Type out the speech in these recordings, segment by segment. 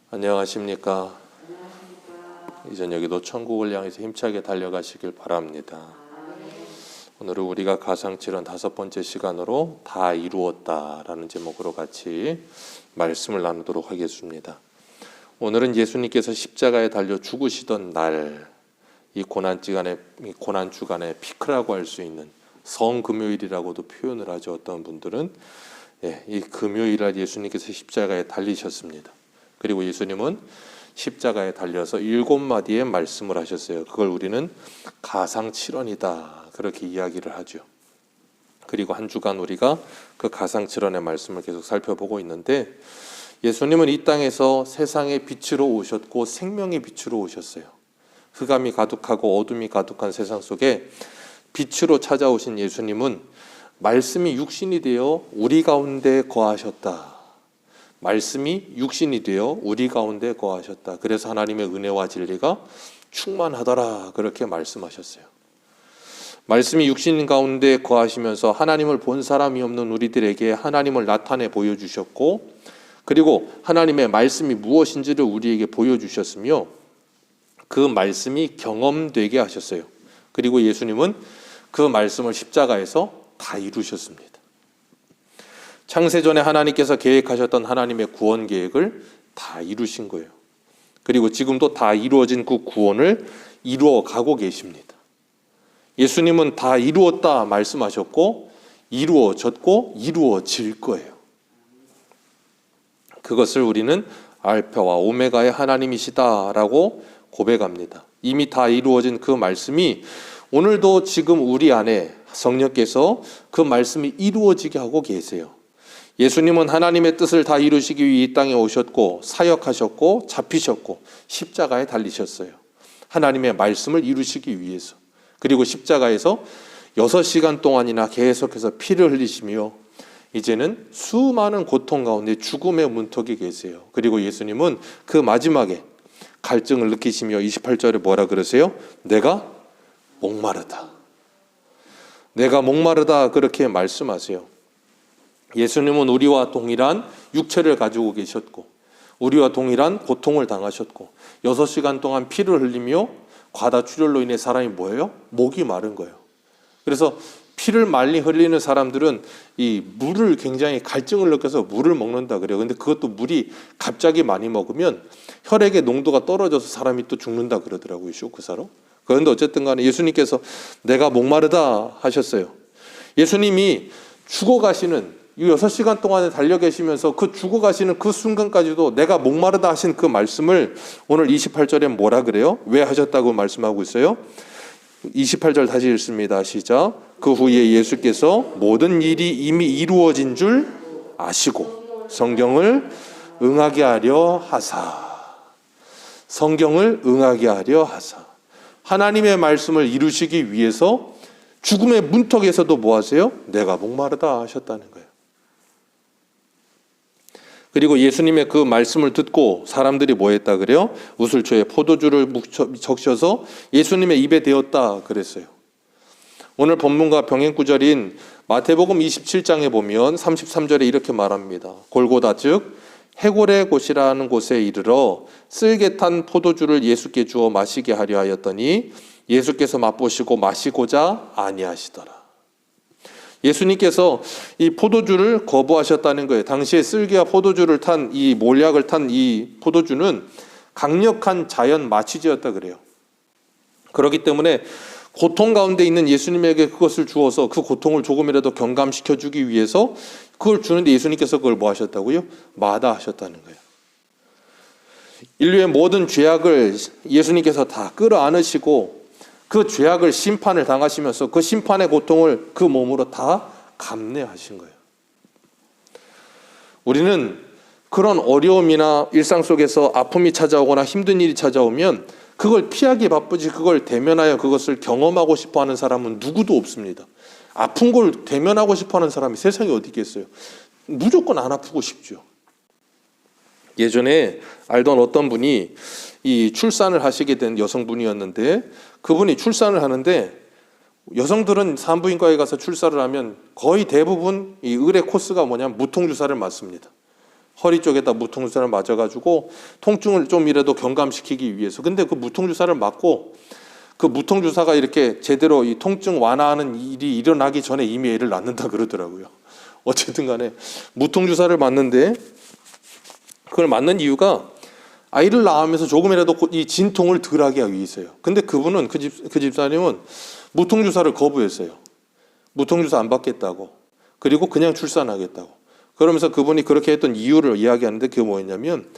안녕하십니까. 이 저녁에도 천국을 향해서 힘차게 달려가시길 바랍니다. 오늘은 우리가 가상칠언 5번째 시간으로 다 이루었다라는 제목으로 같이 말씀을 나누도록 하겠습니다. 오늘은 예수님께서 십자가에 달려 죽으시던 날, 이 고난 주간의 피크라고 할 수 있는 성금요일이라고도 표현을 하죠. 어떤 분들은 이 금요일날 예수님께서 십자가에 달리셨습니다. 그리고 예수님은 십자가에 달려서 7마디의 말씀을 하셨어요. 그걸 우리는 가상칠언이다 그렇게 이야기를 하죠. 그리고 한 주간 우리가 그 가상칠언의 말씀을 계속 살펴보고 있는데, 예수님은 이 땅에서 세상의 빛으로 오셨고 생명의 빛으로 오셨어요. 흑암이 가득하고 어둠이 가득한 세상 속에 빛으로 찾아오신 예수님은 말씀이 육신이 되어 우리 가운데 거하셨다. 말씀이 육신이 되어 우리 가운데 거하셨다. 그래서 하나님의 은혜와 진리가 충만하더라 그렇게 말씀하셨어요. 말씀이 육신 가운데 거하시면서 하나님을 본 사람이 없는 우리들에게 하나님을 나타내 보여주셨고, 그리고 하나님의 말씀이 무엇인지를 우리에게 보여주셨으며 그 말씀이 경험되게 하셨어요. 그리고 예수님은 그 말씀을 십자가에서 다 이루셨습니다. 창세전에 하나님께서 계획하셨던 하나님의 구원 계획을 다 이루신 거예요. 그리고 지금도 다 이루어진 그 구원을 이루어 가고 계십니다. 예수님은 다 이루었다 말씀하셨고 이루어졌고 이루어질 거예요. 그것을 우리는 알파와 오메가의 하나님이시다라고 고백합니다. 이미 다 이루어진 그 말씀이 오늘도 지금 우리 안에 성령께서 그 말씀이 이루어지게 하고 계세요. 예수님은 하나님의 뜻을 다 이루시기 위해 이 땅에 오셨고 사역하셨고 잡히셨고 십자가에 달리셨어요. 하나님의 말씀을 이루시기 위해서. 그리고 십자가에서 6시간 동안이나 계속해서 피를 흘리시며 이제는 수많은 고통 가운데 죽음의 문턱에 계세요. 그리고 예수님은 그 마지막에 갈증을 느끼시며 28절에 뭐라 그러세요? 내가 목마르다. 내가 목마르다 그렇게 말씀하세요. 예수님은 우리와 동일한 육체를 가지고 계셨고 우리와 동일한 고통을 당하셨고 6시간 동안 피를 흘리며 과다출혈로 인해 사람이 뭐예요? 목이 마른 거예요. 그래서 피를 많이 흘리는 사람들은 이 물을 굉장히 갈증을 느껴서 물을 먹는다 그래요. 근데 그것도 물이 갑자기 많이 먹으면 혈액의 농도가 떨어져서 사람이 또 죽는다 그러더라고요. 쇼크사로. 그런데 어쨌든 간에 예수님께서 내가 목마르다 하셨어요. 예수님이 죽어가시는 이 6시간 동안에 달려 계시면서 그 죽어가시는 그 순간까지도 내가 목마르다 하신 그 말씀을 오늘 28절에 뭐라 그래요? 왜 하셨다고 말씀하고 있어요? 28절 다시 읽습니다. 시작. 그 후에 예수께서 모든 일이 이미 이루어진 줄 아시고 성경을 응하게 하려 하사. 성경을 응하게 하려 하사. 하나님의 말씀을 이루시기 위해서 죽음의 문턱에서도 뭐 하세요? 내가 목마르다 하셨다는 거예요. 그리고 예수님의 그 말씀을 듣고 사람들이 뭐 했다 그래요? 우슬초에 포도주를 적셔서 예수님의 입에 대었다 그랬어요. 오늘 본문과 병행구절인 마태복음 27장에 보면 33절에 이렇게 말합니다. 골고다 즉 해골의 곳이라는 곳에 이르러 쓸개 탄 포도주를 예수께 주어 마시게 하려 하였더니 예수께서 맛보시고 마시고자 아니하시더라. 예수님께서 이 포도주를 거부하셨다는 거예요. 당시에 쓸개와 포도주를 탄 이 몰약을 탄 이 포도주는 강력한 자연 마취제였다 그래요. 그렇기 때문에 고통 가운데 있는 예수님에게 그것을 주어서 그 고통을 조금이라도 경감시켜 주기 위해서 그걸 주는데 예수님께서 그걸 뭐 하셨다고요? 마다하셨다는 거예요. 인류의 모든 죄악을 예수님께서 다 끌어안으시고 그 죄악을 심판을 당하시면서 그 심판의 고통을 그 몸으로 다 감내하신 거예요. 우리는 그런 어려움이나 일상 속에서 아픔이 찾아오거나 힘든 일이 찾아오면 그걸 피하기 바쁘지 그걸 대면하여 그것을 경험하고 싶어하는 사람은 누구도 없습니다. 아픈 걸 대면하고 싶어하는 사람이 세상에 어디 있겠어요? 무조건 안 아프고 싶죠. 예전에 알던 어떤 분이 이 출산을 하시게 된 여성분이었는데 그분이 출산을 하는데 여성들은 산부인과에 가서 출산을 하면 거의 대부분 이 의뢰 코스가 뭐냐면 무통주사를 맞습니다. 허리 쪽에다 무통주사를 맞아가지고 통증을 좀이라도 경감시키기 위해서. 근데 그 무통주사를 맞고 그 무통주사가 이렇게 제대로 이 통증 완화하는 일이 일어나기 전에 이미 애를 낳는다 그러더라고요. 어쨌든 간에 무통주사를 맞는데, 그걸 맞는 이유가 아이를 낳으면서 조금이라도 이 진통을 덜하게 하기 위해서요. 근데 그분은, 그 집사님은 무통주사를 거부했어요. 무통주사 안 받겠다고. 그리고 그냥 출산하겠다고. 그러면서 그분이 그렇게 했던 이유를 이야기하는데, 그게 뭐였냐면,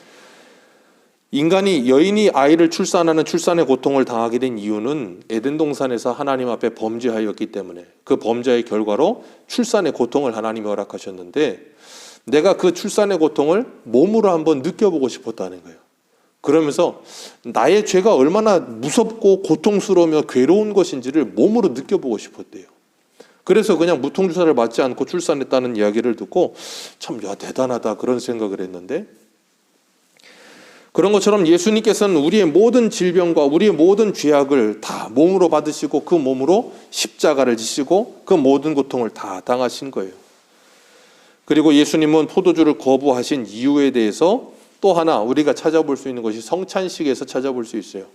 여인이 아이를 출산하는 출산의 고통을 당하게 된 이유는 에덴 동산에서 하나님 앞에 범죄하였기 때문에, 그 범죄의 결과로 출산의 고통을 하나님이 허락하셨는데, 내가 그 출산의 고통을 몸으로 한번 느껴보고 싶었다는 거예요. 그러면서 나의 죄가 얼마나 무섭고 고통스러우며 괴로운 것인지를 몸으로 느껴보고 싶었대요. 그래서 그냥 무통주사를 맞지 않고 출산했다는 이야기를 듣고 참, 야, 대단하다, 그런 생각을 했는데, 그런 것처럼 예수님께서는 우리의 모든 질병과 우리의 모든 죄악을 다 몸으로 받으시고 그 몸으로 십자가를 지시고 그 모든 고통을 다 당하신 거예요. 그리고 예수님은 포도주를 거부하신 이유에 대해서 또 하나 우리가 찾아볼 수 있는 것이 성찬식에서 찾아볼 수 있어요.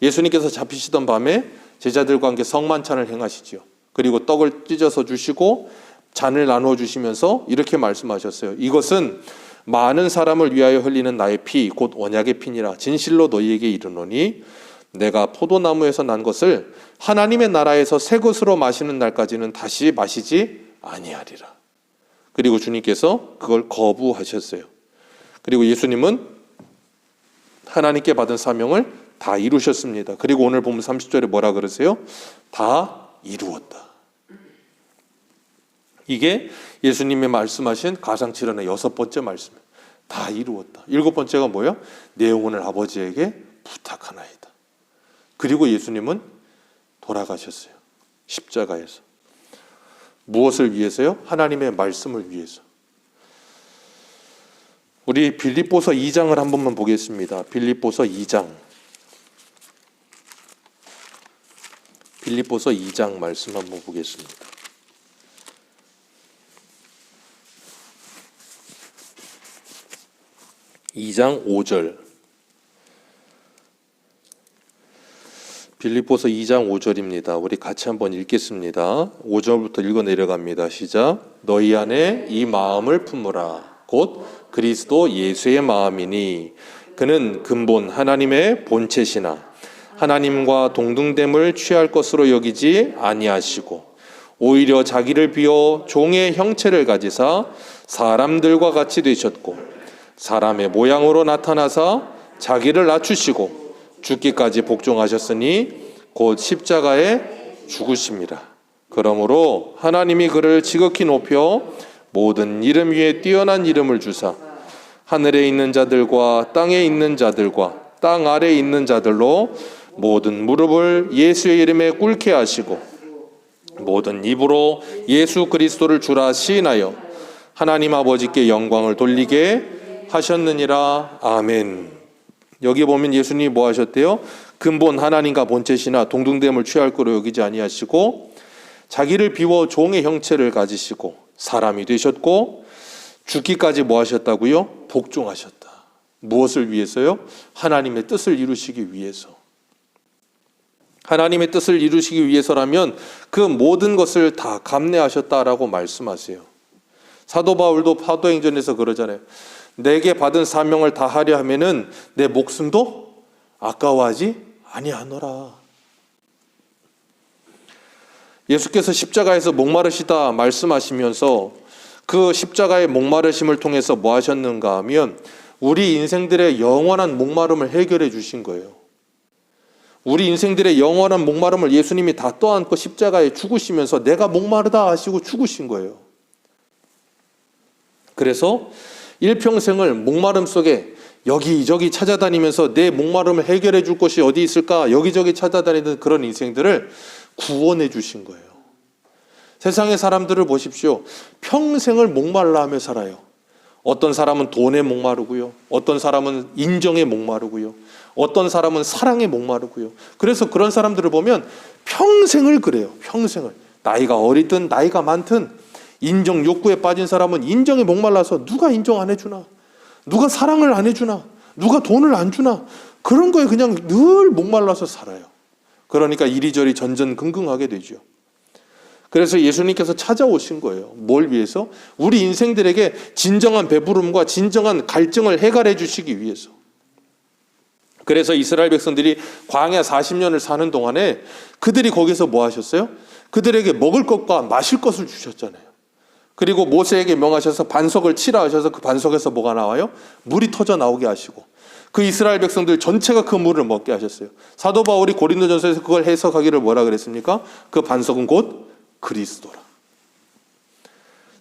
예수님께서 잡히시던 밤에 제자들과 함께 성만찬을 행하시지요. 그리고 떡을 찢어서 주시고 잔을 나누어 주시면서 이렇게 말씀하셨어요. 이것은 많은 사람을 위하여 흘리는 나의 피, 곧 언약의 피니라. 진실로 너희에게 이르노니 내가 포도나무에서 난 것을 하나님의 나라에서 새 것으로 마시는 날까지는 다시 마시지 아니하리라. 그리고 주님께서 그걸 거부하셨어요. 그리고 예수님은 하나님께 받은 사명을 다 이루셨습니다. 그리고 오늘 보면 30절에 뭐라 그러세요? 다 이루었다. 이게 예수님이 말씀하신 가상칠언의 6번째 말씀이에요. 다 이루었다. 7번째가 뭐예요? 내 영혼을 아버지에게 부탁하나이다. 그리고 예수님은 돌아가셨어요. 십자가에서. 무엇을 위해서요? 하나님의 말씀을 위해서. 우리 빌립보서 2장을 한 번만 보겠습니다. 빌립보서 2장. 빌립보서 2장 말씀 한번 보겠습니다. (2장 5절) 빌립보서 2장 5절입니다. 우리 같이 한번 읽겠습니다. 5절부터 읽어 내려갑니다. 시작. 너희 안에 이 마음을 품으라. 곧 그리스도 예수의 마음이니 그는 근본 하나님의 본체시나 하나님과 동등됨을 취할 것으로 여기지 아니하시고 오히려 자기를 비워 종의 형체를 가지사 사람들과 같이 되셨고 사람의 모양으로 나타나사 자기를 낮추시고 죽기까지 복종하셨으니 곧 십자가에 죽으심이라. 그러므로 하나님이 그를 지극히 높여 모든 이름 위에 뛰어난 이름을 주사 하늘에 있는 자들과 땅에 있는 자들과 땅 아래에 있는 자들로 모든 무릎을 예수의 이름에 꿇게 하시고 모든 입으로 예수 그리스도를 주라 시인하여 하나님 아버지께 영광을 돌리게 하셨느니라. 아멘. 여기 보면 예수님이 뭐 하셨대요? 근본 하나님과 본체시나 동등됨을 취할 거로 여기지 아니하시고 자기를 비워 종의 형체를 가지시고 사람이 되셨고 죽기까지 뭐 하셨다고요? 복종하셨다. 무엇을 위해서요? 하나님의 뜻을 이루시기 위해서. 하나님의 뜻을 이루시기 위해서라면 그 모든 것을 다 감내하셨다라고 말씀하세요. 사도 바울도 사도행전에서 그러잖아요. 내게 받은 사명을 다 하려 하면은 내 목숨도 아까워하지 아니하노라. 예수께서 십자가에서 목마르시다 말씀하시면서 그 십자가의 목마르심을 통해서 뭐 하셨는가 하면 우리 인생들의 영원한 목마름을 해결해 주신 거예요. 우리 인생들의 영원한 목마름을 예수님이 다 떠안고 십자가에 죽으시면서 내가 목마르다 하시고 죽으신 거예요. 그래서 일평생을 목마름 속에 여기저기 찾아다니면서 내 목마름을 해결해 줄 것이 어디 있을까 여기저기 찾아다니는 그런 인생들을 구원해 주신 거예요. 세상의 사람들을 보십시오. 평생을 목말라 하며 살아요. 어떤 사람은 돈에 목마르고요. 어떤 사람은 인정에 목마르고요. 어떤 사람은 사랑에 목마르고요. 그래서 그런 사람들을 보면 평생을 그래요. 평생을. 나이가 어리든 나이가 많든 인정 욕구에 빠진 사람은 인정에 목말라서 누가 인정 안 해주나. 누가 사랑을 안 해주나? 누가 돈을 안 주나? 그런 거에 그냥 늘 목말라서 살아요. 그러니까 이리저리 전전긍긍하게 되죠. 그래서 예수님께서 찾아오신 거예요. 뭘 위해서? 우리 인생들에게 진정한 배부름과 진정한 갈증을 해결해 주시기 위해서. 그래서 이스라엘 백성들이 광야 40년을 사는 동안에 그들이 거기서 뭐 하셨어요? 그들에게 먹을 것과 마실 것을 주셨잖아요. 그리고 모세에게 명하셔서 반석을 치라 하셔서 그 반석에서 뭐가 나와요? 물이 터져 나오게 하시고 그 이스라엘 백성들 전체가 그 물을 먹게 하셨어요. 사도 바울이 고린도전서에서 그걸 해석하기를 뭐라 그랬습니까? 그 반석은 곧 그리스도라.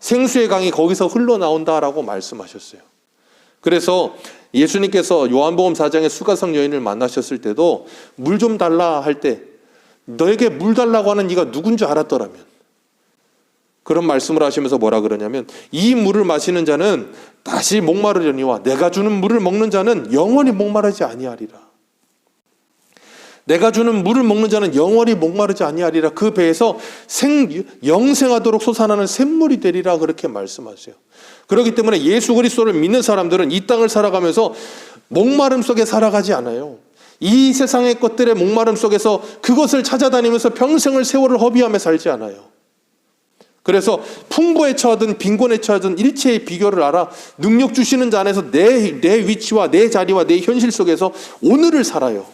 생수의 강이 거기서 흘러나온다라고 말씀하셨어요. 그래서 예수님께서 요한복음 4장의 수가성 여인을 만나셨을 때도 물 좀 달라 할 때 너에게 물 달라고 하는 네가 누군 줄 알았더라면, 그런 말씀을 하시면서 뭐라 그러냐면 이 물을 마시는 자는 다시 목마르려니와 내가 주는 물을 먹는 자는 영원히 목마르지 아니하리라. 내가 주는 물을 먹는 자는 영원히 목마르지 아니하리라. 그 배에서 영생하도록 솟아나는 샘물이 되리라 그렇게 말씀하세요. 그렇기 때문에 예수 그리스도를 믿는 사람들은 이 땅을 살아가면서 목마름 속에 살아가지 않아요. 이 세상의 것들의 목마름 속에서 그것을 찾아다니면서 평생을 세월을 허비하며 살지 않아요. 그래서 풍부에 처하든 빈곤에 처하든 일체의 비결을 알아 능력 주시는 자 안에서 내 위치와 내 자리와 내 현실 속에서 오늘을 살아요.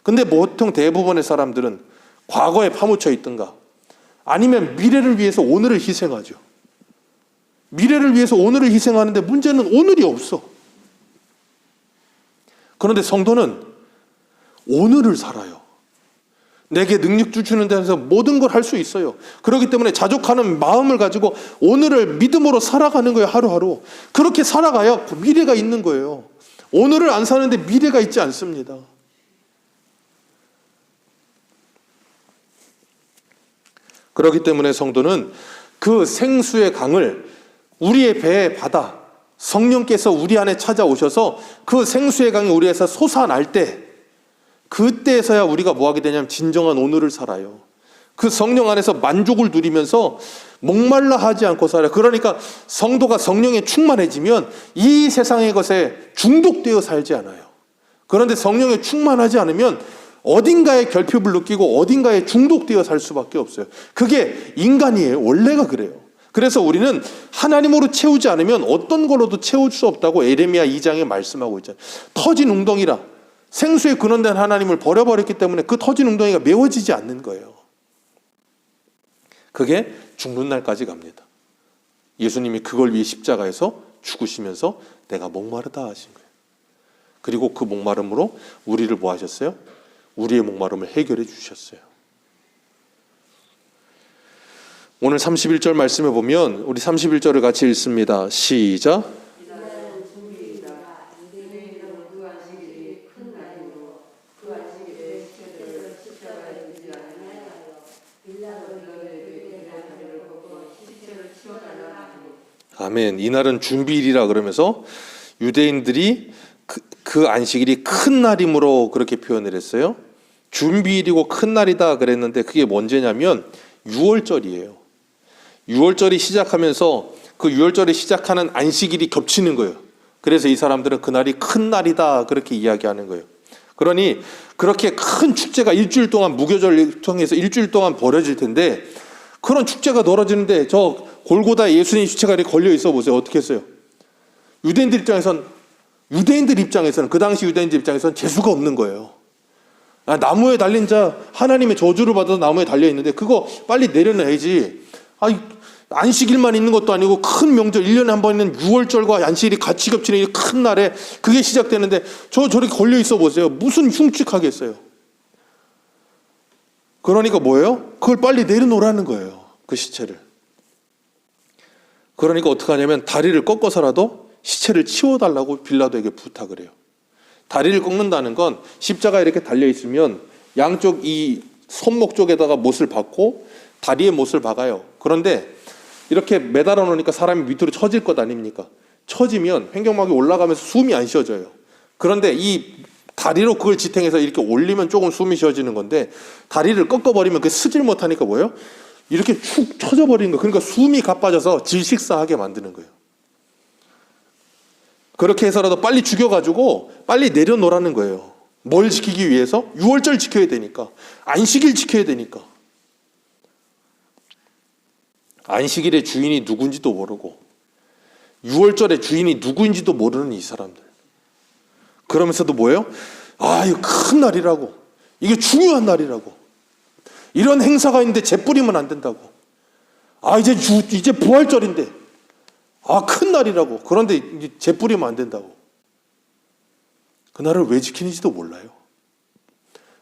근데 보통 대부분의 사람들은 과거에 파묻혀 있든가 아니면 미래를 위해서 오늘을 희생하죠. 미래를 위해서 오늘을 희생하는데 문제는 오늘이 없어. 그런데 성도는 오늘을 살아요. 내게 능력 주시는 데서 모든 걸 할 수 있어요. 그렇기 때문에 자족하는 마음을 가지고 오늘을 믿음으로 살아가는 거예요. 하루하루. 그렇게 살아가야 미래가 있는 거예요. 오늘을 안 사는데 미래가 있지 않습니다. 그렇기 때문에 성도는 그 생수의 강을 우리의 배에 받아 성령께서 우리 안에 찾아오셔서 그 생수의 강이 우리에서 솟아날 때, 그때에서야 우리가 뭐 하게 되냐면 진정한 오늘을 살아요. 그 성령 안에서 만족을 누리면서 목말라 하지 않고 살아요. 그러니까 성도가 성령에 충만해지면 이 세상의 것에 중독되어 살지 않아요. 그런데 성령에 충만하지 않으면 어딘가에 결핍을 느끼고 어딘가에 중독되어 살 수밖에 없어요. 그게 인간이에요. 원래가 그래요. 그래서 우리는 하나님으로 채우지 않으면 어떤 걸로도 채울 수 없다고 에레미야 2장에 말씀하고 있잖아요. 터진 웅덩이라 생수에 근원된 하나님을 버려버렸기 때문에 그 터진 웅덩이가 메워지지 않는 거예요. 그게 죽는 날까지 갑니다. 예수님이 그걸 위해 십자가에서 죽으시면서 내가 목마르다 하신 거예요. 그리고 그 목마름으로 우리를 뭐 하셨어요? 우리의 목마름을 해결해 주셨어요. 오늘 31절 말씀에 보면 우리 31절을 같이 읽습니다. 시작. 아멘. 이날은 준비일이라 그러면서 유대인들이 그 안식일이 큰 날이므로 그렇게 표현을 했어요. 준비일이고 큰 날이다 그랬는데 그게 뭔지냐면 6월절이에요. 6월절이 시작하면서 그 6월절이 시작하는 안식일이 겹치는 거예요. 그래서 이 사람들은 그날이 큰 날이다 그렇게 이야기하는 거예요. 그러니 그렇게 큰 축제가 일주일 동안 무교절을 통해서 일주일 동안 벌어질 텐데 그런 축제가 벌어지는데 저 골고다 예수님 시체가 걸려 있어 보세요. 어떻게 했어요? 유대인들 입장에서는 그 당시 유대인들 입장에서는 재수가 없는 거예요. 나무에 달린 자 하나님의 저주를 받아서 나무에 달려 있는데 그거 빨리 내려놔야지. 안식일만 있는 것도 아니고 큰 명절 1년에 한 번 있는 6월절과 안식일이 같이 겹치는 이 큰 날에 그게 시작되는데 저렇게 걸려 있어 보세요. 무슨 흉측하겠어요. 그러니까 뭐예요? 그걸 빨리 내려놓으라는 거예요. 그 시체를. 그러니까 어떻게 하냐면 다리를 꺾어서라도 시체를 치워달라고 빌라도에게 부탁을 해요. 다리를 꺾는다는 건 십자가에 이렇게 달려있으면 양쪽 이 손목 쪽에다가 못을 박고 다리에 못을 박아요. 그런데 이렇게 매달아 놓으니까 사람이 밑으로 처질 것 아닙니까? 처지면 횡격막이 올라가면서 숨이 안 쉬어져요. 그런데 이 다리로 그걸 지탱해서 이렇게 올리면 조금 숨이 쉬어지는 건데 다리를 꺾어버리면 그게 쓰질 못하니까 뭐예요? 이렇게 축 처져버리는 거예요. 그러니까 숨이 가빠져서 질식사하게 만드는 거예요. 그렇게 해서라도 빨리 죽여가지고 빨리 내려놓으라는 거예요. 뭘 지키기 위해서? 유월절 지켜야 되니까. 안식일 지켜야 되니까. 안식일의 주인이 누군지도 모르고 유월절의 주인이 누구인지도 모르는 이 사람들. 그러면서도 뭐예요? 아, 이거 큰 날이라고. 이게 중요한 날이라고. 이런 행사가 있는데 재 뿌리면 안 된다고. 아, 이제 부활절인데. 아, 큰 날이라고. 그런데 이제 재 뿌리면 안 된다고. 그날을 왜 지키는지도 몰라요.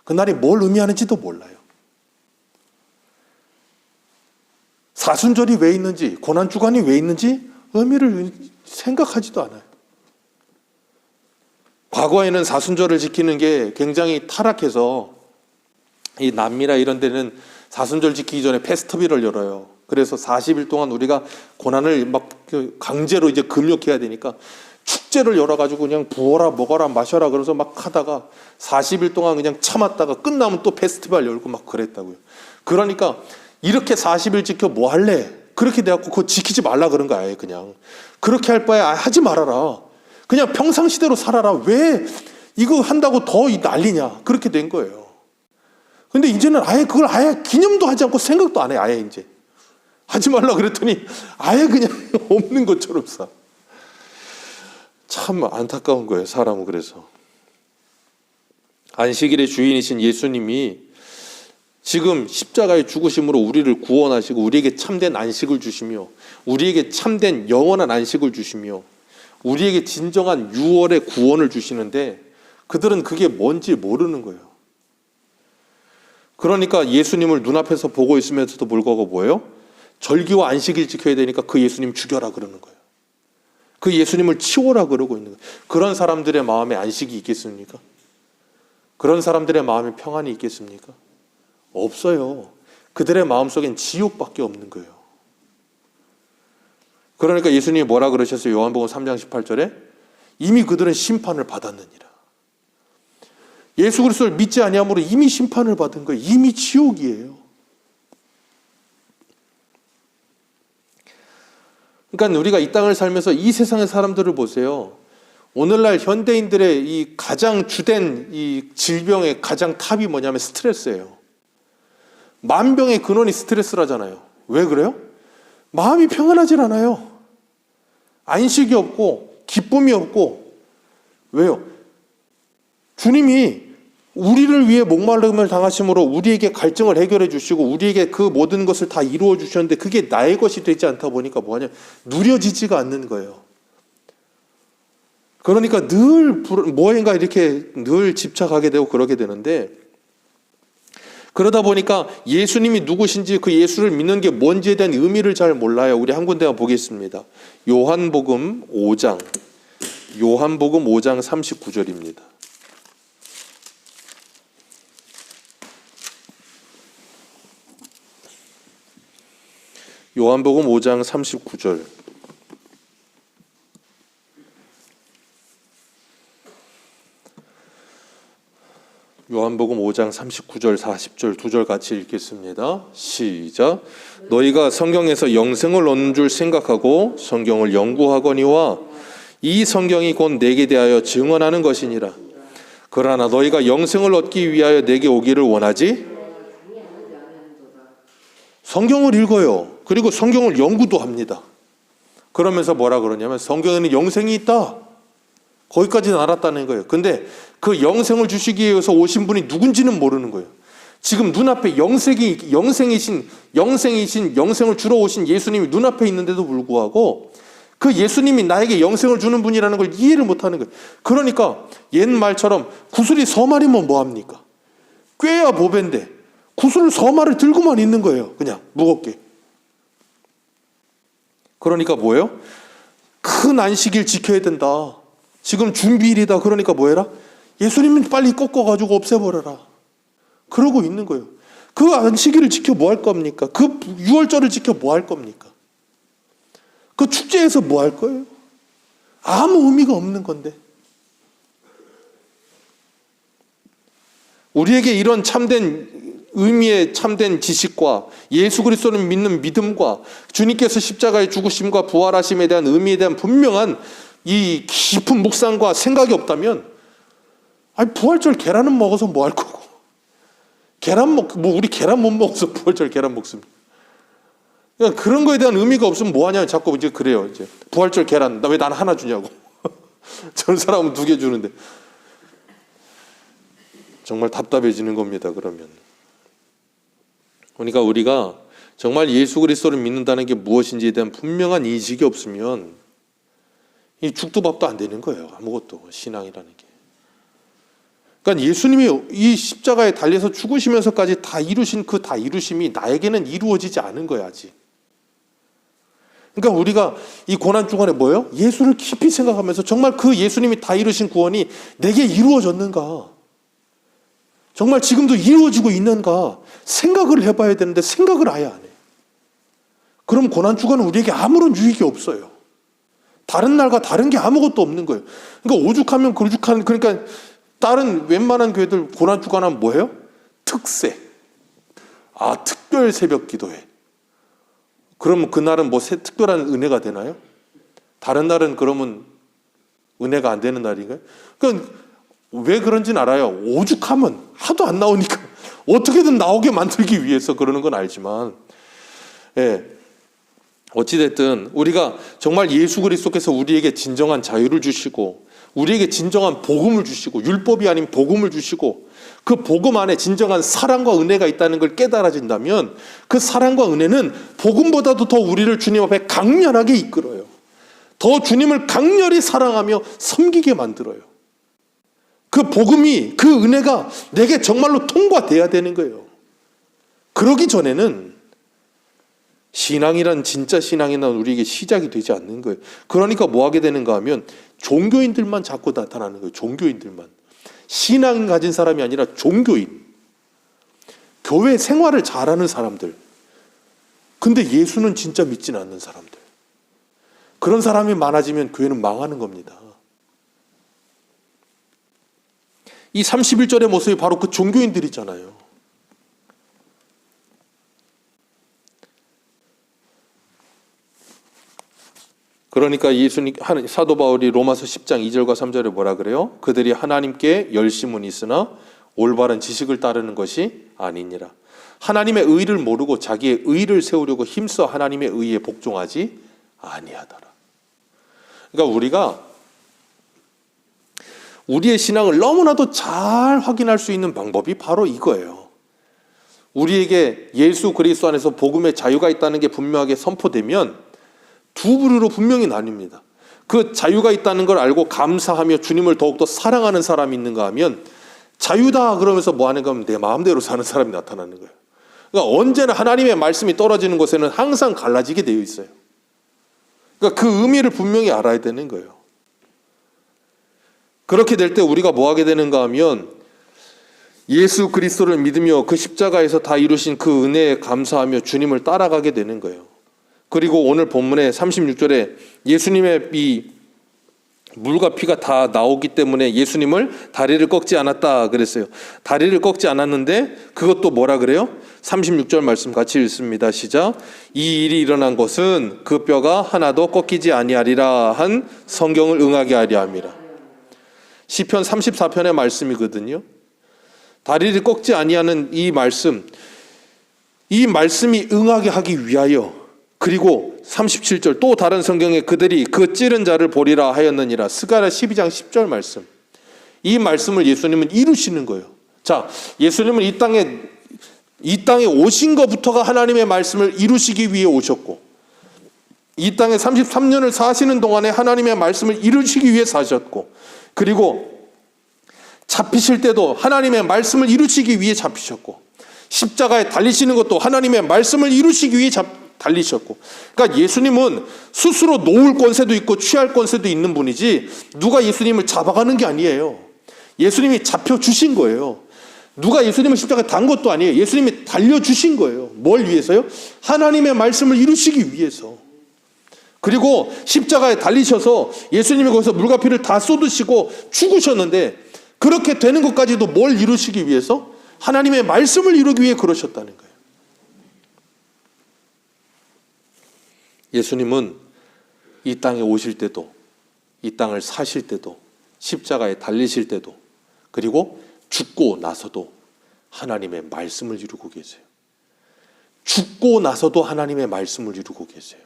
그날이 뭘 의미하는지도 몰라요. 사순절이 왜 있는지, 고난주간이 왜 있는지 의미를 생각하지도 않아요. 과거에는 사순절을 지키는 게 굉장히 타락해서 이 남미나 이런 데는 사순절 지키기 전에 페스티벌을 열어요. 그래서 40일 동안 우리가 고난을 막 강제로 이제 금욕해야 되니까 축제를 열어가지고 그냥 부어라 먹어라 마셔라 그러면서 막 하다가 40일 동안 그냥 참았다가 끝나면 또 페스티벌 열고 막 그랬다고요. 그러니까 이렇게 40일 지켜 뭐 할래? 그렇게 돼갖고 그거 지키지 말라 그런 거야. 그냥 그렇게 할 바에 하지 말아라. 그냥 평상시대로 살아라. 왜 이거 한다고 더 난리냐? 그렇게 된 거예요. 근데 이제는 아예 그걸 아예 기념도 하지 않고 생각도 안 해. 아예 이제 하지 말라 그랬더니 아예 그냥 없는 것처럼 사. 참 안타까운 거예요. 사람은. 그래서 안식일의 주인이신 예수님이 지금 십자가의 죽으심으로 우리를 구원하시고 우리에게 참된 안식을 주시며 우리에게 참된 영원한 안식을 주시며 우리에게 진정한 유월의 구원을 주시는데 그들은 그게 뭔지 모르는 거예요. 그러니까 예수님을 눈앞에서 보고 있으면서도 불구하고 뭐예요? 절기와 안식일 지켜야 되니까 그 예수님 죽여라 그러는 거예요. 그 예수님을 치워라 그러고 있는 거예요. 그런 사람들의 마음에 안식이 있겠습니까? 그런 사람들의 마음에 평안이 있겠습니까? 없어요. 그들의 마음속엔 지옥밖에 없는 거예요. 그러니까 예수님이 뭐라 그러셨어요? 요한복음 3장 18절에 이미 그들은 심판을 받았느니라. 예수 그리스도를 믿지 아니함으로 이미 심판을 받은 거예요. 이미 지옥이에요. 그러니까 우리가 이 땅을 살면서 이 세상의 사람들을 보세요. 오늘날 현대인들의 이 가장 주된 이 질병의 가장 탑이 뭐냐면 스트레스예요. 만병의 근원이 스트레스라잖아요. 왜 그래요? 마음이 평안하질 않아요. 안식이 없고 기쁨이 없고. 왜요? 주님이 우리를 위해 목마름을 당하심으로 우리에게 갈증을 해결해 주시고 우리에게 그 모든 것을 다 이루어 주셨는데 그게 나의 것이 되지 않다 보니까 뭐하냐? 누려지지가 않는 거예요. 그러니까 늘 뭐인가 이렇게 늘 집착하게 되고 그러게 되는데 그러다 보니까 예수님이 누구신지 그 예수를 믿는 게 뭔지에 대한 의미를 잘 몰라요. 우리 한 군데만 보겠습니다. 요한복음 5장 39절입니다. 요한복음 5장 39절. 요한복음 5장 39절 40절 두 절 같이 읽겠습니다. 시작. 너희가 성경에서 영생을 얻는 줄 생각하고 성경을 연구하거니와 이 성경이 곧 내게 대하여 증언하는 것이니라. 그러나 너희가 영생을 얻기 위하여 내게 오기를 원하지? 성경을 읽어요. 그리고 성경을 연구도 합니다. 그러면서 뭐라 그러냐면 성경에는 영생이 있다. 거기까지는 알았다는 거예요. 근데 그 영생을 주시기 위해서 오신 분이 누군지는 모르는 거예요. 지금 눈앞에 영생이신 영생을 주러 오신 예수님이 눈앞에 있는데도 불구하고 그 예수님이 나에게 영생을 주는 분이라는 걸 이해를 못하는 거예요. 그러니까 옛말처럼 구슬이 서말이면 뭐합니까? 꾀야 보배인데 구슬 서말을 들고만 있는 거예요. 그냥 무겁게. 그러니까 뭐예요? 큰 안식일 지켜야 된다. 지금 준비일이다. 그러니까 뭐해라? 예수님은 빨리 꺾어가지고 없애버려라. 그러고 있는 거예요. 그 안식일을 지켜 뭐 할 겁니까? 그 유월절을 지켜 뭐 할 겁니까? 그 축제에서 뭐 할 거예요? 아무 의미가 없는 건데. 우리에게 이런 참된 의미의 참된 지식과 예수 그리스도를 믿는 믿음과 주님께서 십자가의 죽으심과 부활하심에 대한 의미에 대한 분명한 이 깊은 묵상과 생각이 없다면, 아니 부활절 계란은 먹어서 뭐 할 거고, 우리 계란 못 먹어서 부활절 계란 먹습니다. 그러니까 그런 거에 대한 의미가 없으면 뭐 하냐, 자꾸 이제 그래요. 이제 부활절 계란 왜 난 하나 주냐고. 저런 사람은 2개 주는데. 정말 답답해지는 겁니다. 그러면. 그러니까 우리가 정말 예수 그리스도를 믿는다는 게 무엇인지에 대한 분명한 인식이 없으면 이 죽도 밥도 안 되는 거예요. 아무것도, 신앙이라는 게. 그러니까 예수님이 이 십자가에 달려서 죽으시면서까지 다 이루신 그 다 이루심이 나에게는 이루어지지 않은 거야, 아직. 그러니까 우리가 이 고난주간에 뭐예요? 예수를 깊이 생각하면서 정말 그 예수님이 다 이루신 구원이 내게 이루어졌는가? 정말 지금도 이루어지고 있는가? 생각을 해봐야 되는데 생각을 아예 안 해. 그럼 고난주간은 우리에게 아무런 유익이 없어요. 다른 날과 다른 게 아무것도 없는 거예요. 그러니까 오죽하면 그러니까 다른 웬만한 교회들 고난주간 하면 뭐예요? 특세. 특별 새벽 기도회. 그러면 그날은 뭐 특별한 은혜가 되나요? 다른 날은 그러면 은혜가 안 되는 날인가요? 그러니까 왜 그런지는 알아요. 오죽하면 하도 안 나오니까 어떻게든 나오게 만들기 위해서 그러는 건 알지만, 어찌됐든 우리가 정말 예수 그리스도께서 우리에게 진정한 자유를 주시고 우리에게 진정한 복음을 주시고 율법이 아닌 복음을 주시고 그 복음 안에 진정한 사랑과 은혜가 있다는 걸 깨달아진다면 그 사랑과 은혜는 복음보다도 더 우리를 주님 앞에 강렬하게 이끌어요. 더 주님을 강렬히 사랑하며 섬기게 만들어요. 그 복음이, 그 은혜가 내게 정말로 통과돼야 되는 거예요. 그러기 전에는 신앙이란, 진짜 신앙이란 우리에게 시작이 되지 않는 거예요. 그러니까 뭐 하게 되는가 하면 종교인들만 자꾸 나타나는 거예요. 종교인들만. 신앙 가진 사람이 아니라 종교인. 교회 생활을 잘하는 사람들. 근데 예수는 진짜 믿진 않는 사람들. 그런 사람이 많아지면 교회는 망하는 겁니다. 이 31절의 모습이 바로 그 종교인들이잖아요. 그러니까 사도 바울이 로마서 10장 2절과 3절에 뭐라 그래요? 그들이 하나님께 열심은 있으나 올바른 지식을 따르는 것이 아니니라. 하나님의 의를 모르고 자기의 의를 세우려고 힘써 하나님의 의에 복종하지 아니하더라. 그러니까 우리가 우리의 신앙을 너무나도 잘 확인할 수 있는 방법이 바로 이거예요. 우리에게 예수 그리스도 안에서 복음의 자유가 있다는 게 분명하게 선포되면 두 부류로 분명히 나뉩니다. 그 자유가 있다는 걸 알고 감사하며 주님을 더욱더 사랑하는 사람이 있는가 하면 자유다 그러면서 뭐 하는가 하면 내 마음대로 사는 사람이 나타나는 거예요. 그러니까 언제나 하나님의 말씀이 떨어지는 곳에는 항상 갈라지게 되어 있어요. 그러니까 그 의미를 분명히 알아야 되는 거예요. 그렇게 될 때 우리가 뭐 하게 되는가 하면 예수 그리스도를 믿으며 그 십자가에서 다 이루신 그 은혜에 감사하며 주님을 따라가게 되는 거예요. 그리고 오늘 본문의 36절에 예수님의 이 물과 피가 다 나오기 때문에 예수님을 다리를 꺾지 않았다 그랬어요. 다리를 꺾지 않았는데 그것도 뭐라 그래요? 36절 말씀 같이 읽습니다. 시작. 이 일이 일어난 것은 그 뼈가 하나도 꺾이지 아니하리라 한 성경을 응하게 하려 함이라. 시편 34편의 말씀이거든요. 다리를 꺾지 아니하는 이 말씀이 응하게 하기 위하여, 그리고 37절 또 다른 성경에 그들이 그 찌른 자를 보리라 하였느니라. 스가랴 12장 10절 말씀. 이 말씀을 예수님은 이루시는 거예요. 자, 예수님은 이 땅에 오신 것부터가 하나님의 말씀을 이루시기 위해 오셨고, 이 땅에 33년을 사시는 동안에 하나님의 말씀을 이루시기 위해 사셨고, 그리고 잡히실 때도 하나님의 말씀을 이루시기 위해 잡히셨고, 십자가에 달리시는 것도 하나님의 말씀을 이루시기 위해 달리셨고, 그러니까 예수님은 스스로 놓을 권세도 있고 취할 권세도 있는 분이지 누가 예수님을 잡아가는 게 아니에요. 예수님이 잡혀주신 거예요. 누가 예수님을 십자가에 단 것도 아니에요. 예수님이 달려주신 거예요. 뭘 위해서요? 하나님의 말씀을 이루시기 위해서. 그리고 십자가에 달리셔서 예수님이 거기서 물과 피를 다 쏟으시고 죽으셨는데, 그렇게 되는 것까지도 뭘 이루시기 위해서? 하나님의 말씀을 이루기 위해 그러셨다는 거예요. 예수님은 이 땅에 오실 때도 이 땅을 사실 때도, 십자가에 달리실 때도, 그리고 죽고 나서도 하나님의 말씀을 이루고 계세요. 죽고 나서도 하나님의 말씀을 이루고 계세요.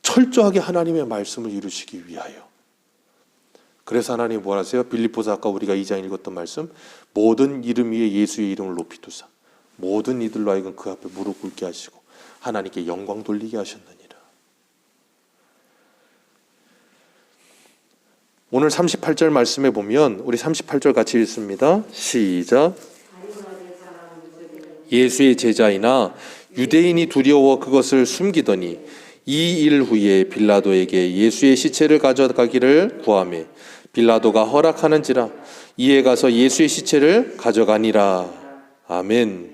철저하게 하나님의 말씀을 이루시기 위하여. 그래서 하나님이 뭐라 하세요? 빌립보서 아까 우리가 2장 읽었던 말씀, 모든 이름 위에 예수의 이름을 높이 두사 모든 이들로 하여금 그 앞에 무릎 꿇게 하시고 하나님께 영광 돌리게 하셨느니라. 오늘 38절 말씀에 보면 우리 38절 같이 읽습니다. 시작. 예수의 제자이나 유대인이 두려워 그것을 숨기더니 이 일 후에 빌라도에게 예수의 시체를 가져가기를 구하매 빌라도가 허락하는지라 이에 가서 예수의 시체를 가져가니라. 아멘.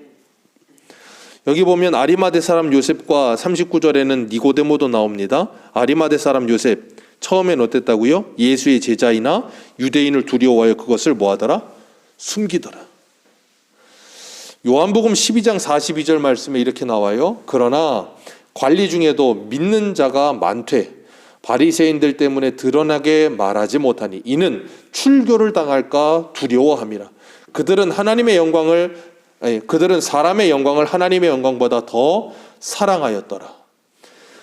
여기 보면 아리마대 사람 요셉과 39절에는 니고데모도 나옵니다. 아리마대 사람 요셉 처음엔 어땠다고요? 예수의 제자이나 유대인을 두려워하여 그것을 뭐하더라? 숨기더라. 요한복음 12장 42절 말씀에 이렇게 나와요. 그러나 관리 중에도 믿는 자가 많되 바리새인들 때문에 드러나게 말하지 못하니 이는 출교를 당할까 두려워함이라. 그들은 사람의 영광을 하나님의 영광보다 더 사랑하였더라.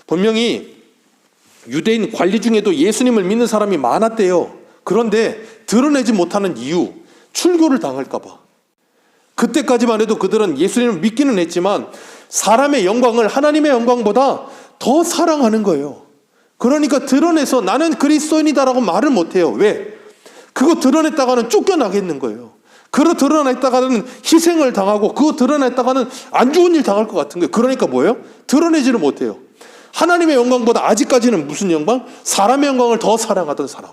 분명히 유대인 관리 중에도 예수님을 믿는 사람이 많았대요. 그런데 드러내지 못하는 이유, 출교를 당할까 봐. 그때까지만 해도 그들은 예수님을 믿기는 했지만 사람의 영광을 하나님의 영광보다 더 사랑하는 거예요. 그러니까 드러내서 나는 그리스도인이다라고 말을 못해요. 왜? 그거 드러냈다가는 쫓겨나겠는 거예요. 그거 드러냈다가는 희생을 당하고 그거 드러냈다가는 안 좋은 일 당할 것 같은 거예요. 그러니까 뭐예요? 드러내지를 못해요. 하나님의 영광보다 아직까지는 무슨 영광? 사람의 영광을 더 사랑하던 사람.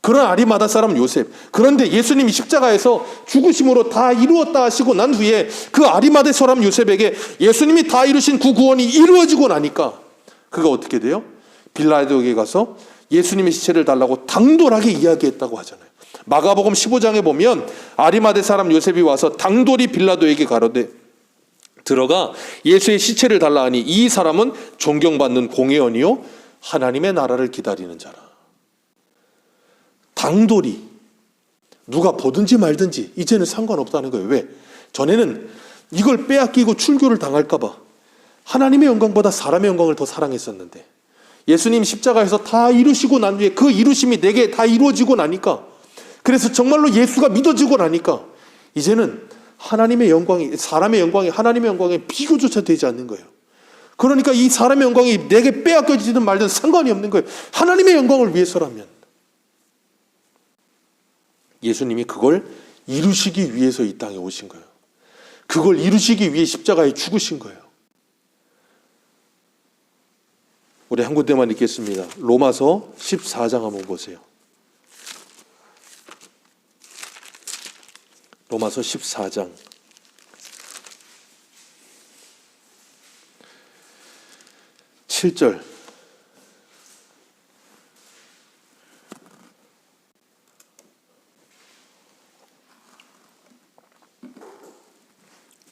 그런 아리마다 사람 요셉. 그런데 예수님이 십자가에서 죽으심으로 다 이루었다 하시고 난 후에 그 아리마다 사람 요셉에게 예수님이 다 이루신 그 구원이 이루어지고 나니까 그가 어떻게 돼요? 빌라도에게 가서 예수님의 시체를 달라고 당돌하게 이야기했다고 하잖아요. 마가복음 15장에 보면 아리마다 사람 요셉이 와서 당돌이 빌라도에게 가로되 들어가 예수의 시체를 달라 하니 이 사람은 존경받는 공회원이요 하나님의 나라를 기다리는 자라. 당돌이 누가 보든지 말든지 이제는 상관없다는 거예요. 왜? 전에는 이걸 빼앗기고 출교를 당할까 봐 하나님의 영광보다 사람의 영광을 더 사랑했었는데 예수님 십자가에서 다 이루시고 난 뒤에 그 이루심이 내게 다 이루어지고 나니까 그래서 정말로 예수가 믿어지고 나니까 이제는 하나님의 영광이 사람의 영광이 하나님의 영광에 비교조차 되지 않는 거예요. 그러니까 이 사람의 영광이 내게 빼앗겨지든 말든 상관이 없는 거예요. 하나님의 영광을 위해서라면. 예수님이 그걸 이루시기 위해서 이 땅에 오신 거예요. 그걸 이루시기 위해 십자가에 죽으신 거예요. 우리 한 군데만 읽겠습니다. 로마서 14장 한번 보세요. 로마서 14장 7절.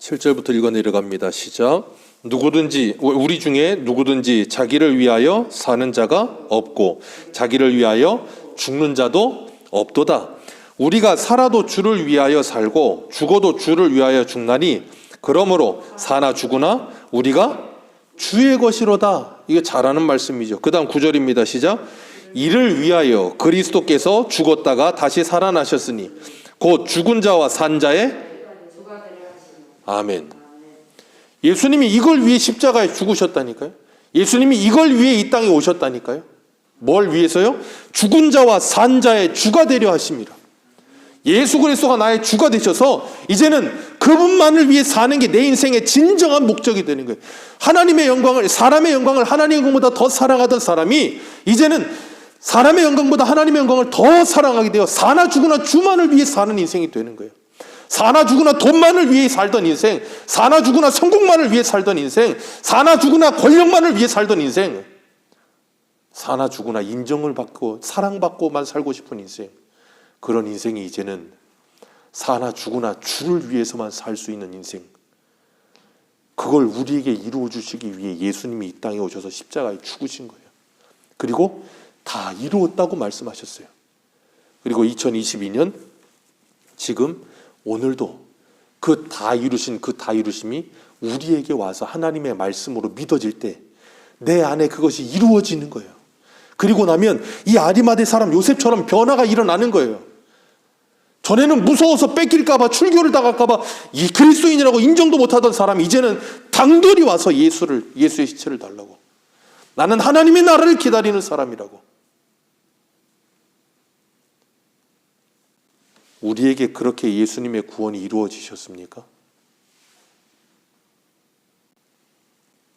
(7절부터) 읽어 내려갑니다. 시작. 누구든지 우리 중에 누구든지 자기를 위하여 사는 자가 없고 자기를 위하여 죽는 자도 없도다. 우리가 살아도 주를 위하여 살고 죽어도 주를 위하여 죽나니 그러므로 사나 죽으나 우리가 주의 것이로다. 이게 잘하는 말씀이죠. 그 다음 9절입니다. 시작. 이를 위하여 그리스도께서 죽었다가 다시 살아나셨으니 곧 죽은 자와 산 자의 아멘. 예수님이 이걸 위해 십자가에 죽으셨다니까요. 예수님이 이걸 위해 이 땅에 오셨다니까요. 뭘 위해서요? 죽은 자와 산 자의 주가 되려 하십니다. 예수 그리스도가 나의 주가 되셔서 이제는 그분만을 위해 사는 게 내 인생의 진정한 목적이 되는 거예요. 하나님의 영광을, 사람의 영광을 하나님의 영광보다 더 사랑하던 사람이 이제는 사람의 영광보다 하나님의 영광을 더 사랑하게 되어 사나 죽으나 주만을 위해 사는 인생이 되는 거예요. 사나 죽으나 돈만을 위해 살던 인생, 사나 죽으나 성공만을 위해 살던 인생, 사나 죽으나 권력만을 위해 살던 인생, 사나 죽으나 인정을 받고 사랑받고만 살고 싶은 인생, 그런 인생이 이제는 사나 죽으나 주를 위해서만 살 수 있는 인생, 그걸 우리에게 이루어 주시기 위해 예수님이 이 땅에 오셔서 십자가에 죽으신 거예요. 그리고 다 이루었다고 말씀하셨어요. 그리고 2022년 지금 오늘도 그 다 이루신 그 다 이루심이 우리에게 와서 하나님의 말씀으로 믿어질 때 내 안에 그것이 이루어지는 거예요. 그리고 나면 이 아리마대 사람 요셉처럼 변화가 일어나는 거예요. 전에는 무서워서 뺏길까봐, 출교를 당할까봐 이 그리스도인이라고 인정도 못하던 사람이 이제는 당돌이 와서 예수의 시체를 달라고. 나는 하나님의 나라를 기다리는 사람이라고. 우리에게 그렇게 예수님의 구원이 이루어지셨습니까?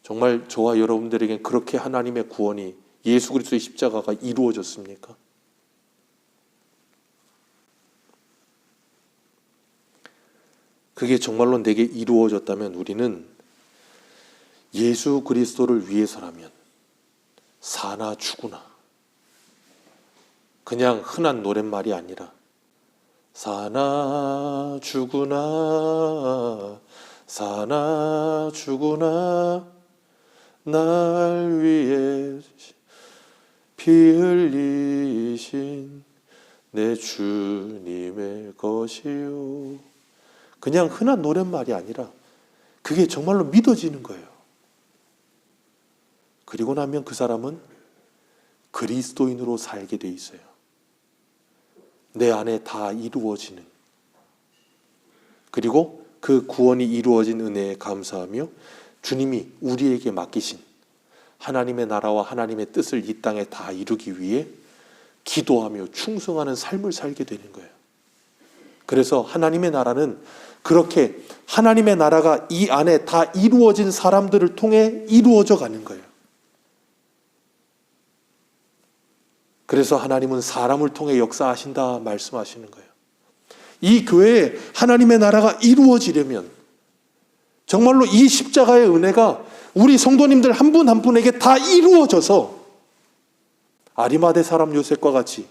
정말 저와 여러분들에게 그렇게 하나님의 구원이, 예수 그리스도의 십자가가 이루어졌습니까? 그게 정말로 내게 이루어졌다면 우리는 예수 그리스도를 위해서라면 사나 죽으나, 그냥 흔한 노랫말이 아니라 사나 죽으나 사나 죽으나 날 위해 피 흘리신 내 주님의 것이요. 그냥 흔한 노랫말이 아니라 그게 정말로 믿어지는 거예요. 그리고 나면 그 사람은 그리스도인으로 살게 돼 있어요. 내 안에 다 이루어지는, 그리고 그 구원이 이루어진 은혜에 감사하며 주님이 우리에게 맡기신 하나님의 나라와 하나님의 뜻을 이 땅에 다 이루기 위해 기도하며 충성하는 삶을 살게 되는 거예요. 그래서 하나님의 나라는 그렇게 하나님의 나라가 이 안에 다 이루어진 사람들을 통해 이루어져 가는 거예요. 그래서 하나님은 사람을 통해 역사하신다 말씀하시는 거예요. 이 교회에 하나님의 나라가 이루어지려면 정말로 이 십자가의 은혜가 우리 성도님들 한 분 한 분에게 다 이루어져서 아리마대 사람 요셉과 같이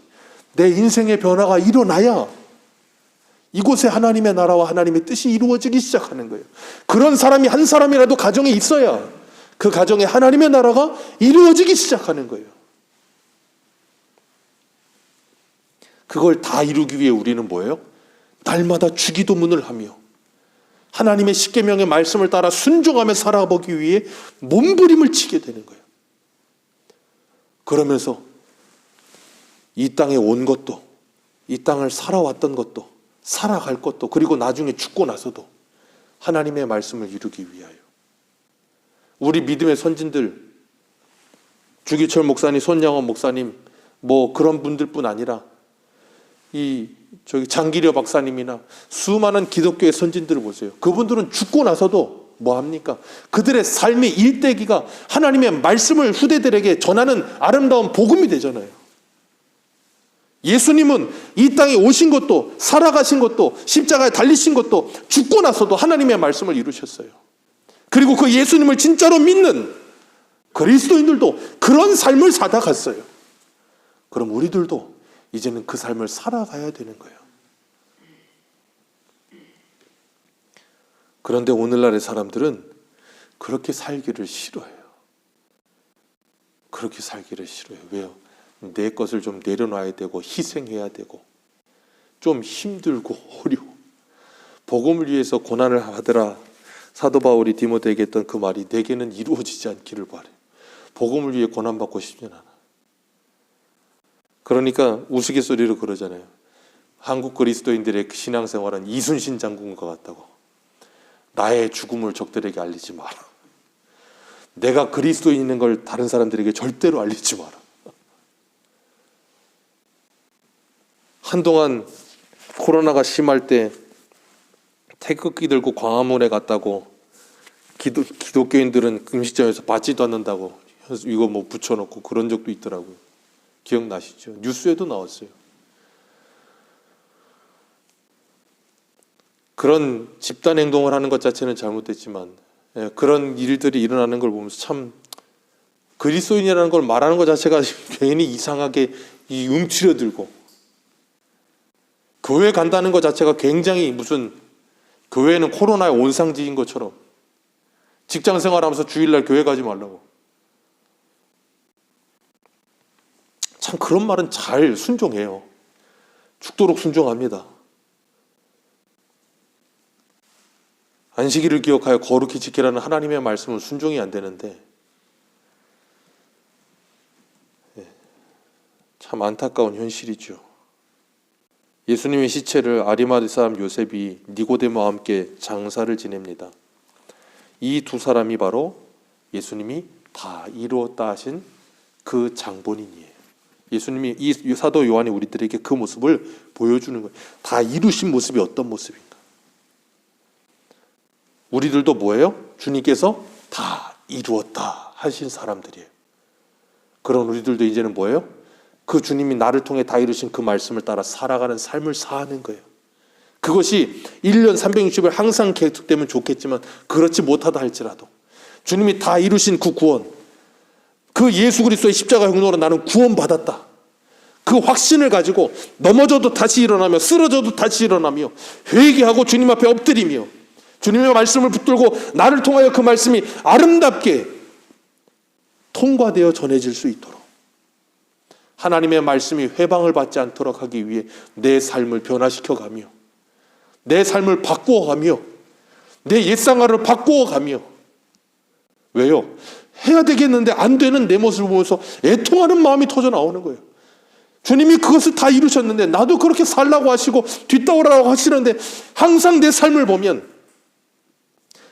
내 인생의 변화가 일어나야 이곳에 하나님의 나라와 하나님의 뜻이 이루어지기 시작하는 거예요. 그런 사람이 한 사람이라도 가정에 있어야 그 가정에 하나님의 나라가 이루어지기 시작하는 거예요. 그걸 다 이루기 위해 우리는 뭐예요? 날마다 주기도문을 하며 하나님의 십계명의 말씀을 따라 순종하며 살아보기 위해 몸부림을 치게 되는 거예요. 그러면서 이 땅에 온 것도, 이 땅을 살아왔던 것도, 살아갈 것도, 그리고 나중에 죽고 나서도 하나님의 말씀을 이루기 위하여. 우리 믿음의 선진들, 주기철 목사님, 손양원 목사님, 뭐 그런 분들뿐 아니라 장기려 박사님이나 수많은 기독교의 선진들을 보세요. 그분들은 죽고 나서도 뭐 합니까? 그들의 삶의 일대기가 하나님의 말씀을 후대들에게 전하는 아름다운 복음이 되잖아요. 예수님은 이 땅에 오신 것도, 살아가신 것도, 십자가에 달리신 것도 죽고 나서도 하나님의 말씀을 이루셨어요. 그리고 그 예수님을 진짜로 믿는 그리스도인들도 그런 삶을 살아갔어요. 그럼 우리들도 이제는 그 삶을 살아가야 되는 거예요. 그런데 오늘날의 사람들은 그렇게 살기를 싫어해요. 그렇게 살기를 싫어해요. 왜요? 내 것을 좀 내려놔야 되고 희생해야 되고 좀 힘들고 어려워. 복음을 위해서 고난을 하더라. 사도 바울이 디모데에게 했던 그 말이 내게는 이루어지지 않기를 바래. 복음을 위해 고난받고 싶진 않아. 그러니까 우스갯소리로 그러잖아요. 한국 그리스도인들의 신앙생활은 이순신 장군과 같다고. 나의 죽음을 적들에게 알리지 마라. 내가 그리스도인인 걸 다른 사람들에게 절대로 알리지 마라. 한동안 코로나가 심할 때 태극기 들고 광화문에 갔다고 기독교인들은 음식점에서 받지도 않는다고 이거 뭐 붙여놓고 그런 적도 있더라고요. 기억나시죠? 뉴스에도 나왔어요. 그런 집단 행동을 하는 것 자체는 잘못됐지만 그런 일들이 일어나는 걸 보면서 참 그리스도인이라는 걸 말하는 것 자체가 괜히 이상하게 움츠러들고 교회 간다는 것 자체가 굉장히 무슨 교회는 코로나의 온상지인 것처럼 직장 생활하면서 주일날 교회 가지 말라고. 참 그런 말은 잘 순종해요. 죽도록 순종합니다. 안식일을 기억하여 거룩히 지키라는 하나님의 말씀은 순종이 안 되는데 참 안타까운 현실이죠. 예수님의 시체를 아리마대 사람 요셉이 니고데모와 함께 장사를 지냅니다. 이 두 사람이 바로 예수님이 다 이루었다 하신 그 장본인이에요. 예수님이 이 사도 요한이 우리들에게 그 모습을 보여주는 거예요. 다 이루신 모습이 어떤 모습인가. 우리들도 뭐예요? 주님께서 다 이루었다 하신 사람들이에요. 그런 우리들도 이제는 뭐예요? 그 주님이 나를 통해 다 이루신 그 말씀을 따라 살아가는 삶을 사는 거예요. 그것이 1년 360일 항상 계속되면 좋겠지만 그렇지 못하다 할지라도 주님이 다 이루신 그 구원, 그 예수 그리스도의 십자가 혁명으로 나는 구원받았다. 그 확신을 가지고 넘어져도 다시 일어나며 쓰러져도 다시 일어나며 회개하고 주님 앞에 엎드리며 주님의 말씀을 붙들고 나를 통하여 그 말씀이 아름답게 통과되어 전해질 수 있도록 하나님의 말씀이 회방을 받지 않도록 하기 위해 내 삶을 변화시켜가며 내 삶을 바꾸어가며 내 옛생활을 바꾸어가며 왜요? 해야 되겠는데 안 되는 내 모습을 보면서 애통하는 마음이 터져 나오는 거예요. 주님이 그것을 다 이루셨는데 나도 그렇게 살라고 하시고 뒤따라라고 하시는데 항상 내 삶을 보면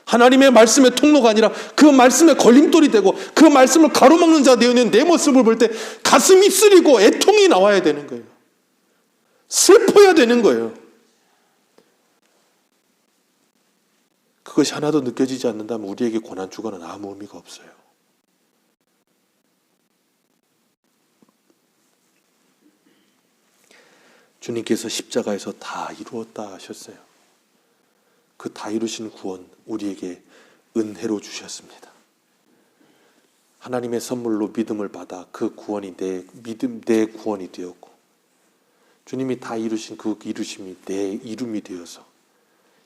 하나님의 말씀의 통로가 아니라 그 말씀의 걸림돌이 되고 그 말씀을 가로막는 자 되어 있는 내 모습을 볼 때 가슴이 쓰리고 애통이 나와야 되는 거예요. 슬퍼야 되는 거예요. 그것이 하나도 느껴지지 않는다면 우리에게 고난주간은 아무 의미가 없어요. 주님께서 십자가에서 다 이루었다 하셨어요. 그 다 이루신 구원 우리에게 은혜로 주셨습니다. 하나님의 선물로 믿음을 받아 그 구원이 내 구원이 되었고 주님이 다 이루신 그 이루심이 내 이름이 되어서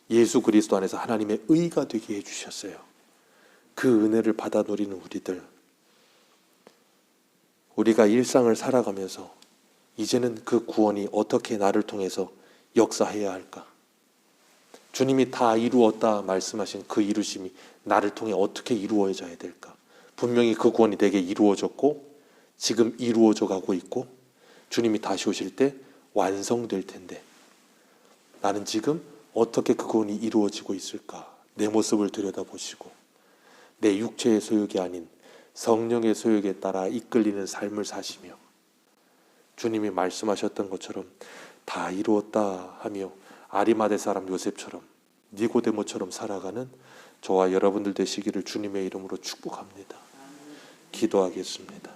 예수 그리스도 안에서 하나님의 의가 되게 해주셨어요. 그 은혜를 받아 누리는 우리들, 우리가 일상을 살아가면서 이제는 그 구원이 어떻게 나를 통해서 역사해야 할까? 주님이 다 이루었다 말씀하신 그 이루심이 나를 통해 어떻게 이루어져야 될까? 분명히 그 구원이 내게 이루어졌고 지금 이루어져 가고 있고 주님이 다시 오실 때 완성될 텐데 나는 지금 어떻게 그 구원이 이루어지고 있을까? 내 모습을 들여다보시고 내 육체의 소욕이 아닌 성령의 소욕에 따라 이끌리는 삶을 사시며 주님이 말씀하셨던 것처럼 다 이루었다 하며 아리마대 사람 요셉처럼 니고데모처럼 살아가는 저와 여러분들 되시기를 주님의 이름으로 축복합니다. 기도하겠습니다.